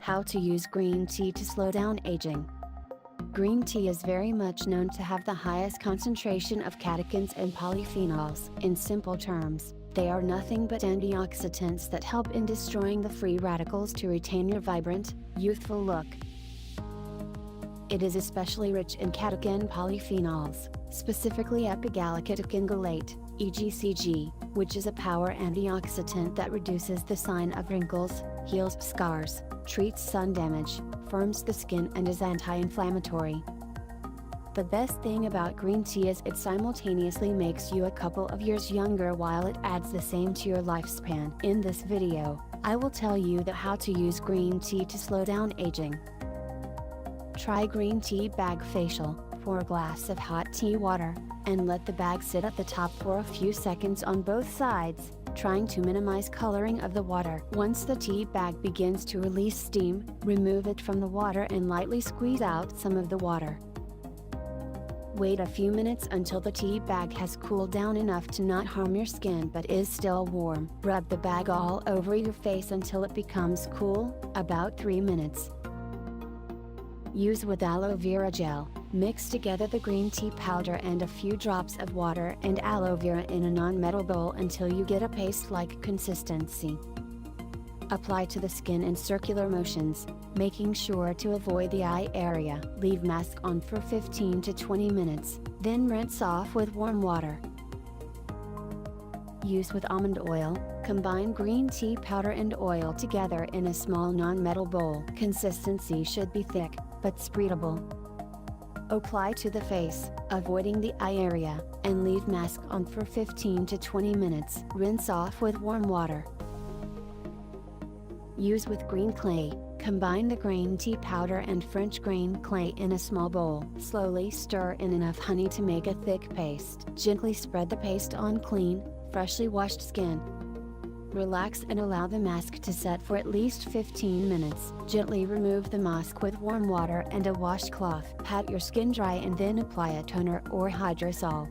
How to use green tea to slow down aging. Green tea is very much known to have the highest concentration of catechins and polyphenols. In simple terms, they are nothing but antioxidants that help in destroying the free radicals to retain your vibrant, youthful look. It is especially rich in catechin polyphenols, specifically epigallocatechin gallate, EGCG, which is a power antioxidant that reduces the sign of wrinkles, heals scars, treats sun damage, firms the skin and is anti-inflammatory. The best thing about green tea is it simultaneously makes you a couple of years younger while it adds the same to your lifespan. In this video, I will tell you how to use green tea to slow down aging. Try green tea bag facial. Pour a glass of hot tea water, and let the bag sit at the top for a few seconds on both sides, trying to minimize coloring of the water. Once the tea bag begins to release steam, remove it from the water and lightly squeeze out some of the water. Wait a few minutes until the tea bag has cooled down enough to not harm your skin but is still warm. Rub the bag all over your face until it becomes cool, about 3 minutes. Use with aloe vera gel. Mix together the green tea powder and a few drops of water and aloe vera in a non-metal bowl until you get a paste-like consistency. Apply to the skin in circular motions, making sure to avoid the eye area. Leave mask on for 15 to 20 minutes, then rinse off with warm water. Use with almond oil. Combine green tea powder and oil together in a small non-metal bowl. Consistency should be thick, but spreadable. Apply to the face, avoiding the eye area, and leave mask on for 15 to 20 minutes. Rinse off with warm water. Use with green clay. Combine the green tea powder and French green clay in a small bowl. Slowly stir in enough honey to make a thick paste. Gently spread the paste on clean, freshly washed skin. Relax and allow the mask to set for at least 15 minutes. Gently remove the mask with warm water and a washcloth. Pat your skin dry and then apply a toner or hydrosol.